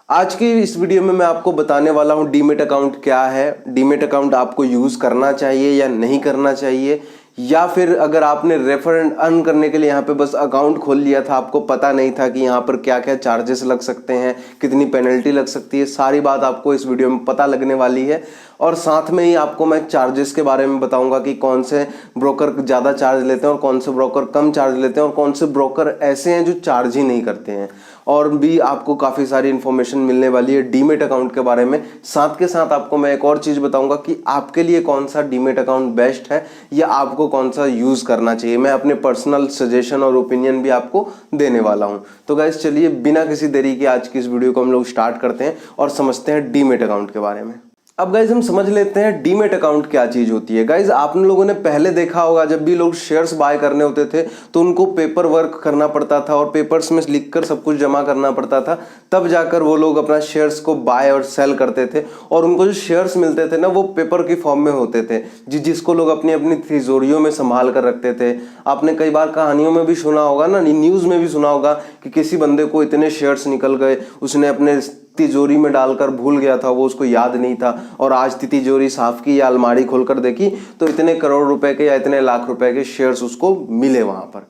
आज की इस वीडियो में मैं आपको बताने वाला हूं डीमेट अकाउंट क्या है, डीमेट अकाउंट आपको यूज़ करना चाहिए या नहीं करना चाहिए, या फिर अगर आपने रेफर एंड अर्न करने के लिए यहाँ पे बस अकाउंट खोल लिया था, आपको पता नहीं था कि यहाँ पर क्या क्या चार्जेस लग सकते हैं, कितनी पेनल्टी लग सकती है, सारी बात आपको इस वीडियो में पता लगने वाली है। और साथ में ही आपको मैं चार्जेस के बारे में बताऊंगा कि कौन से ब्रोकर ज़्यादा चार्ज लेते हैं और कौन से ब्रोकर कम चार्ज लेते हैं और कौन से ब्रोकर ऐसे हैं जो चार्ज ही नहीं करते हैं। और भी आपको काफ़ी सारी इन्फॉर्मेशन मिलने वाली है डीमेट अकाउंट के बारे में। साथ के साथ आपको मैं एक और चीज़ बताऊंगा कि आपके लिए कौन सा डीमेट अकाउंट बेस्ट है या आपको कौन सा यूज़ करना चाहिए। मैं अपने पर्सनल सजेशन और ओपिनियन भी आपको देने वाला हूं। तो गाइस चलिए बिना किसी देरी के आज की इस वीडियो को हम लोग स्टार्ट करते हैं और समझते हैं डीमेट अकाउंट के बारे में। अब गाइज हम समझ लेते हैं डीमेट अकाउंट क्या चीज होती है। गाइज आप लोगों ने पहले देखा होगा जब भी लोग शेयर्स बाय करने होते थे तो उनको पेपर वर्क करना पड़ता था और पेपर्स में लिखकर सब कुछ जमा करना पड़ता था, तब जाकर वो लोग अपना शेयर्स को बाय और सेल करते थे। और उनको जो शेयर्स मिलते थे ना वो पेपर की फॉर्म में होते थे जिसको लोग अपनी अपनी तिजोरियों में संभाल कर रखते थे। आपने कई बार कहानियों में भी सुना होगा ना, न्यूज में भी सुना होगा कि किसी बंदे को इतने शेयर्स निकल गए, उसने अपने तिजोरी में डालकर भूल गया था, वो उसको याद नहीं था और आज तिजोरी साफ की या अलमारी खोलकर देखी तो इतने करोड़ रुपए के या इतने लाख रुपए के शेयर्स उसको मिले वहां पर।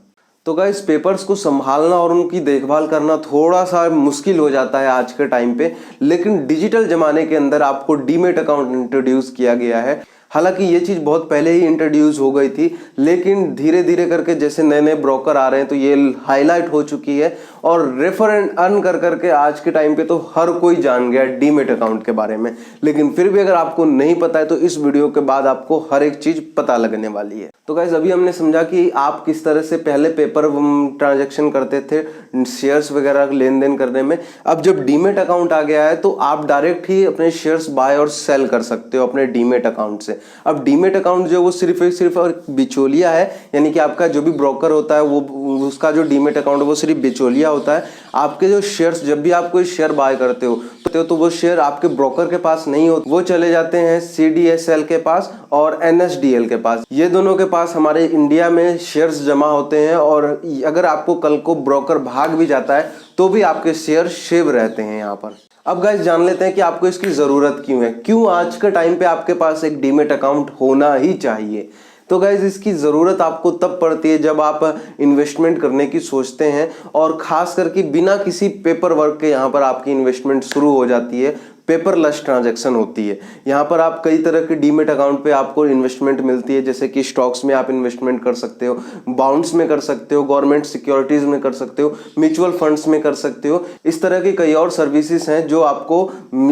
तो गाइस पेपर्स को संभालना और उनकी देखभाल करना थोड़ा सा मुश्किल हो जाता है आज के टाइम पे, लेकिन डिजिटल जमाने के अंदर आपको डीमेट अकाउंट इंट्रोड्यूस किया गया है। हालांकि ये चीज़ बहुत पहले ही इंट्रोड्यूस हो गई थी, लेकिन धीरे धीरे करके जैसे नए नए ब्रोकर आ रहे हैं तो ये हाईलाइट हो चुकी है और रेफर एंड अर्न कर करके आज के टाइम पे तो हर कोई जान गया डीमेट अकाउंट के बारे में। लेकिन फिर भी अगर आपको नहीं पता है तो इस वीडियो के बाद आपको हर एक चीज़ पता लगने वाली है। तो गाइस अभी हमने समझा कि आप किस तरह से पहले पेपर ट्रांजैक्शन करते थे शेयर्स वगैरह लेन देन करने में। अब जब डीमेट अकाउंट आ गया है तो आप डायरेक्ट ही अपने शेयर्स बाय और सेल कर सकते हो अपने डीमेट अकाउंट से। अब डीमेट अकाउंट जो वो सिर्फ और बिचौलिया है, यानी कि आपका जो भी ब्रोकर होता है वो उसका जो डीमेट अकाउंट वो सिर्फ बिचौलिया होता है। आपके जो शेयर्स, जब भी आप कोई शेयर बाय करते हो तो वो शेयर आपके ब्रोकर के पास नहीं होते, वो चले जाते हैं CDSL के पास और NSDL के पास। ये दोनों के पास हमारे इंडिया में शेयर्स जमा होते हैं और अगर आपको कल को ब्रोकर भाग भी जाता है तो भी आपके शेयर सेव रहते हैं यहाँ पर। अब गाइस जान लेते हैं कि आपको इसकी जरूरत क्यों है, क्यों आज के टाइम पे आपके पास एक डीमेट अकाउंट होना ही चाहिए। तो गाइज इसकी ज़रूरत आपको तब पड़ती है जब आप इन्वेस्टमेंट करने की सोचते हैं और खास करके बिना किसी पेपर वर्क के यहाँ पर आपकी इन्वेस्टमेंट शुरू हो जाती है, पेपरलेस ट्रांजैक्शन होती है। यहाँ पर आप कई तरह के डीमेट अकाउंट पे आपको इन्वेस्टमेंट मिलती है, जैसे कि स्टॉक्स में आप इन्वेस्टमेंट कर सकते हो, बॉन्ड्स में कर सकते हो, गवर्नमेंट सिक्योरिटीज में कर सकते हो, म्यूचुअल फंड्स में कर सकते हो। इस तरह की कई और सर्विसेज हैं जो आपको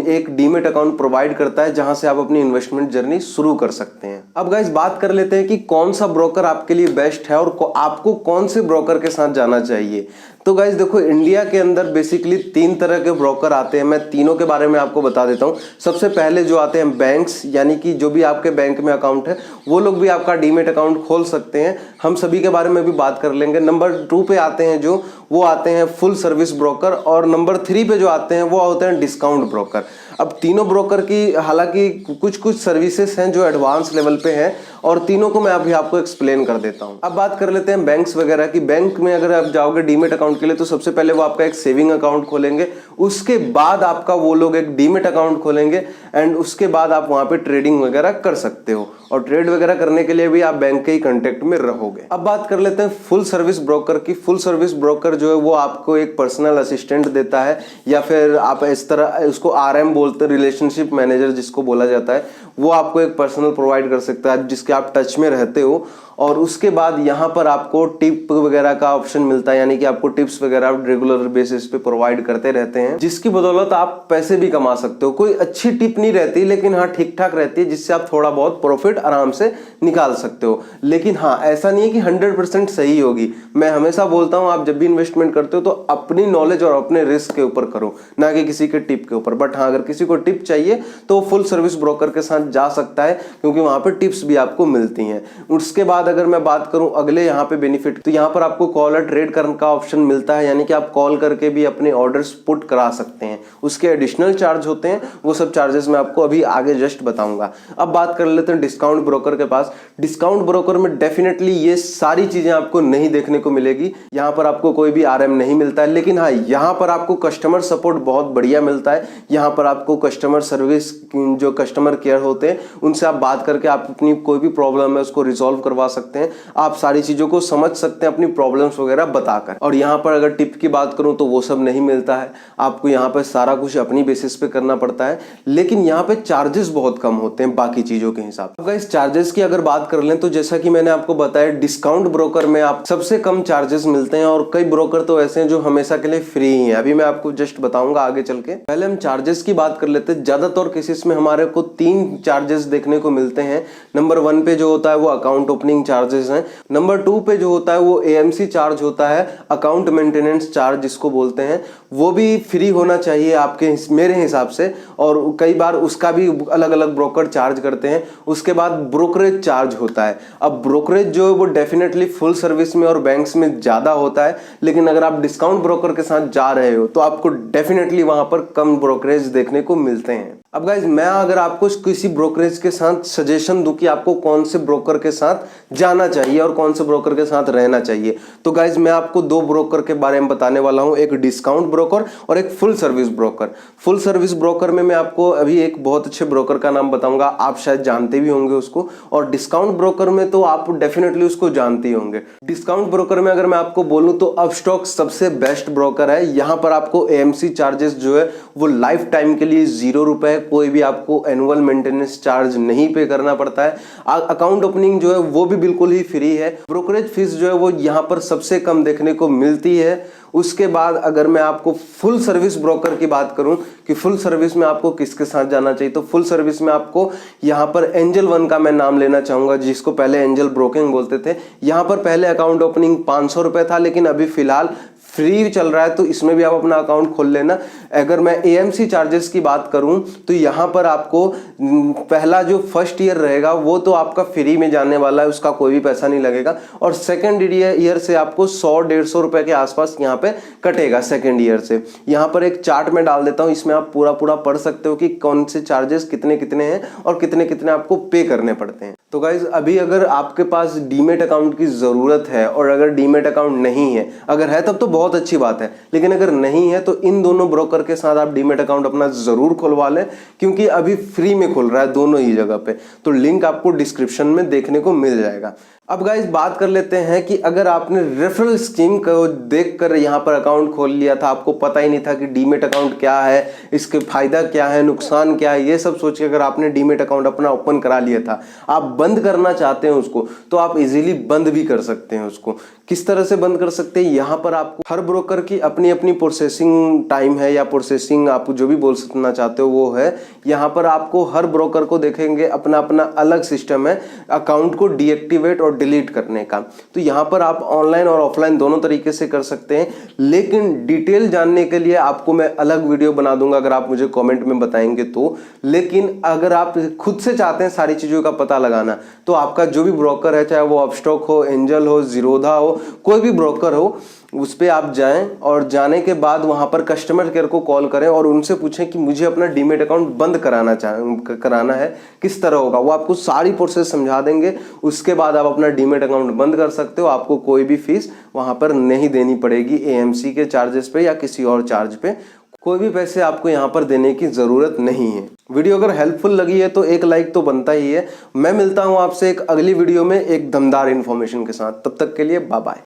एक डीमेट अकाउंट प्रोवाइड करता है जहां से आप अपनी इन्वेस्टमेंट जर्नी शुरू कर सकते हैं। अब गाइस बात कर लेते हैं कि कौन सा ब्रोकर आपके लिए बेस्ट है और आपको कौन से ब्रोकर के साथ जाना चाहिए। तो गाइस देखो इंडिया के अंदर बेसिकली 3 तरह के ब्रोकर आते हैं, मैं तीनों के बारे में आपको बता देता हूँ। सबसे पहले जो आते हैं बैंक्स, यानी कि जो भी आपके बैंक में अकाउंट है वो लोग भी आपका डीमेट अकाउंट खोल सकते हैं, हम सभी के बारे में भी बात कर लेंगे। नंबर 2 पे आते हैं जो वो आते हैं फुल सर्विस ब्रोकर और नंबर 3 पे जो आते हैं वो होते हैं डिस्काउंट ब्रोकर। अब तीनों ब्रोकर की हालांकि कुछ सर्विसेज हैं जो एडवांस लेवल पे हैं और तीनों को मैं अभी आपको एक्सप्लेन कर देता हूं। अब बात कर लेते हैं बैंक्स वगैरह की। बैंक में अगर आप जाओगे डीमेट अकाउंट के लिए तो सबसे पहले वो आपका एक सेविंग अकाउंट खोलेंगे, उसके बाद आपका वो लोग एक डीमेट अकाउंट खोलेंगे एंड उसके बाद आप वहां पे ट्रेडिंग वगैरह कर सकते हो और ट्रेड वगैरह करने के लिए भी आप बैंक के ही कांटेक्ट में रहोगे। अब बात कर लेते हैं फुल सर्विस ब्रोकर की। फुल सर्विस ब्रोकर जो है वो आपको एक पर्सनल असिस्टेंट देता है या फिर आप इस तरह उसको RM बोलते हैं, रिलेशनशिप मैनेजर जिसको बोला जाता है, वो आपको एक पर्सनल प्रोवाइड कर सकता है जिसके आप टच में रहते हो। और उसके बाद यहाँ पर आपको टिप वगैरह का ऑप्शन मिलता है, यानी कि आपको टिप्स वगैरह रेगुलर बेसिस पे प्रोवाइड करते रहते हैं जिसकी बदौलत आप पैसे भी कमा सकते हो। कोई अच्छी टिप नहीं रहती लेकिन हाँ ठीक ठाक रहती है जिससे आप थोड़ा बहुत प्रॉफिट आराम से निकाल सकते हो। लेकिन हाँ ऐसा नहीं है कि 100% सही होगी। मैं हमेशा बोलता हूँ आप जब भी इन्वेस्टमेंट करते हो तो अपनी नॉलेज और अपने रिस्क के ऊपर करो, ना कि किसी के टिप के ऊपर। बट हाँ अगर किसी को टिप चाहिए तो फुल सर्विस ब्रोकर के साथ जा सकता है क्योंकि वहां पर टिप्स भी आपको मिलती हैं। उसके बाद बाद अगर मैं बात करूं अगले यहाँ पे बेनिफिट, तो यहाँ पर आपको कॉलर ट्रेड करने का ऑप्शन मिलता है, यानी कि आप कॉल करके भी अपने ऑर्डर्स पुट करा सकते हैं। उसके एडिशनल चार्ज होते हैं, वो सब चार्जेस मैं आपको अभी आगे जस्ट बताऊंगा। अब बात कर लेते हैं डिस्काउंट ब्रोकर के पास। डिस्काउंट ब्रोकर में डेफिनेटली ये सारी चीजें आपको नहीं देखने को मिलेगी। यहाँ पर आपको कोई भी आरएम नहीं मिलता है, लेकिन हाँ, यहाँ पर आपको कस्टमर सपोर्ट बहुत बढ़िया मिलता है। यहाँ पर आपको कस्टमर सर्विस, जो कस्टमर केयर होते हैं, उनसे आप बात करके आप अपनी कोई भी प्रॉब्लम है उसको रिजॉल्व करवा सकते हैं। आप सारी चीजों को समझ सकते हैं अपनी प्रॉब्लम्स वगैरह बताकर। और यहाँ पर अगर टिप की बात करूं तो वो सब नहीं मिलता है, आपको यहाँ पर सारा कुछ अपनी बेसिस पे करना पड़ता है। लेकिन यहाँ पे चार्जेस बहुत कम होते हैं बाकी चीजों के हिसाब से। इस चार्जेस की अगर बात कर लें तो जैसा कि मैंने आपको बताया, डिस्काउंट ब्रोकर में आप सबसे कम चार्जेस मिलते हैं, और कई ब्रोकर तो ऐसे हैं जो हमेशा के लिए फ्री ही है। अभी मैं आपको जस्ट बताऊंगा आगे चल के। पहले हम चार्जेस की बात कर लेते हैं। ज्यादातर केसेस में हमारे को 3 चार्जेस देखने को मिलते हैं। नंबर 1 पे जो होता है वो अकाउंट ओपनिंग चार्जेस हैं। नंबर 2 पे जो होता है वो एएमसी चार्ज होता है, अकाउंट मेंटेनेंस चार्ज जिसको बोलते हैं। वो भी फ्री होना चाहिए आपके मेरे हिसाब से, और कई बार उसका भी अलग अलग ब्रोकर चार्ज करते हैं। उसके बाद ब्रोकरेज चार्ज होता है। अब ब्रोकरेज जो है वो डेफिनेटली फुल सर्विस में और बैंक्स में ज्यादा होता है, लेकिन अगर आप डिस्काउंट ब्रोकर के साथ जा रहे हो तो आपको डेफिनेटली वहां पर कम ब्रोकरेज देखने को मिलते हैं। अब गाइज, मैं अगर आपको किसी ब्रोकरेज के साथ सजेशन दूं कि आपको कौन से ब्रोकर के साथ जाना चाहिए और कौन से ब्रोकर के साथ रहना चाहिए, तो गाइज मैं आपको 2 ब्रोकर के बारे में बताने वाला हूं, एक डिस्काउंट ब्रोकर और एक full service broker. Full service broker में मैं आपको अभी एक बहुत अच्छे ब्रोकर का नाम बताऊंगा, आप शायद जानते भी होंगे उसको। और डिस्काउंट ब्रोकर में तो आप डेफिनेटली उसको जानते ही होंगे। डिस्काउंट ब्रोकर में अगर मैं आपको बोलूं तो अपस्टॉक सबसे बेस्ट ब्रोकर है। यहां पर आपको एएमसी चार्जेस जो है वो लाइफ टाइम के लिए 0 रुपए, कोई भी आपको एनुअल मेंटेनेंस चार्ज नहीं पे करना पड़ता है। अकाउंट ओपनिंग जो है वो भी बिल्कुल ही फ्री है। ब्रोकरेज फीस जो है वो यहाँ पर सबसे कम देखने को मिलती है। उसके बाद अगर मैं आपको फुल सर्विस ब्रोकर की बात करूं कि फुल सर्विस में आपको किसके साथ जाना चाहिए, तो फुल सर्विस में आपको यहाँ पर एंजल वन का मैं नाम लेना चाहूंगा, जिसको पहले एंजल ब्रोकिंग बोलते थे। यहाँ पर पहले अकाउंट ओपनिंग 500 रुपए था, लेकिन अभी फिलहाल फ्री चल रहा है, तो इसमें भी आप अपना अकाउंट खोल लेना। अगर मैं एएमसी चार्जेस की बात करूं तो यहाँ पर आपको पहला जो फर्स्ट ईयर रहेगा वो तो आपका फ्री में जाने वाला है, उसका कोई भी पैसा नहीं लगेगा। और सेकंड ईयर से आपको 100-150 रुपए के आसपास यहाँ पे कटेगा सेकंड ईयर से। यहाँ पर एक चार्ट में डाल देता हूँ, इसमें आप पूरा पढ़ सकते हो कि कौन से चार्जेस कितने कितने हैं और कितने कितने आपको पे करने पड़ते हैं। तो गाइज, अभी अगर आपके पास डीमेट अकाउंट की जरूरत है और अगर डीमेट अकाउंट नहीं है, अगर है तब तो बहुत अच्छी बात है, लेकिन अगर नहीं है तो इन दोनों ब्रोकर के साथ आप डीमेट अकाउंट अपना जरूर खुलवा लें, क्योंकि अभी फ्री में खुल रहा है दोनों ही जगह पे। तो लिंक आपको डिस्क्रिप्शन में देखने को मिल जाएगा। अब गाइस, बात कर लेते हैं कि अगर आपने रेफरल स्कीम को देखकर यहाँ पर अकाउंट खोल लिया था, आपको पता ही नहीं था कि डीमेट अकाउंट क्या है, इसके फायदा क्या है, नुकसान क्या है, ये सब सोच के अगर आपने डीमेट अकाउंट अपना ओपन करा लिया था, आप बंद करना चाहते हैं उसको, तो आप इजीली बंद भी कर सकते हैं उसको। किस तरह से बंद कर सकते हैं, यहाँ पर आपको हर ब्रोकर की अपनी अपनी प्रोसेसिंग टाइम है, या प्रोसेसिंग आप जो भी बोल सकना चाहते हो वो है। यहाँ पर आपको हर ब्रोकर को देखेंगे अपना अपना अलग सिस्टम है अकाउंट को डीएक्टिवेट और डिलीट करने का। तो यहाँ पर आप ऑनलाइन और ऑफलाइन दोनों तरीके से कर सकते हैं, लेकिन डिटेल जानने के लिए आपको मैं अलग वीडियो बना दूंगा अगर आप मुझे कमेंट में बताएंगे तो। लेकिन अगर आप खुद से चाहते हैं सारी चीजों का पता लगाना, तो आपका जो भी ब्रोकर है, चाहे वो अपस्टॉक हो, एंजल हो, जीरोधा हो, कोई भी ब्रोकर हो, उस पे आप जाएं और जाने के बाद वहां पर कस्टमर केयर को कॉल करें और उनसे पूछें कि मुझे अपना डीमेट अकाउंट बंद कराना है, किस तरह होगा। वो आपको सारी प्रोसेस समझा देंगे। उसके बाद आप अपना डीमेट अकाउंट बंद कर सकते हो। आपको कोई भी फीस वहां पर नहीं देनी पड़ेगी, एएमसी के चार्जेस पे या किसी और चार्ज पे कोई भी पैसे आपको यहाँ पर देने की जरूरत नहीं है। वीडियो अगर हेल्पफुल लगी है तो एक लाइक तो बनता ही है। मैं मिलता हूँ आपसे एक अगली वीडियो में एक दमदार इंफॉर्मेशन के साथ। तब तक के लिए बाय बाय।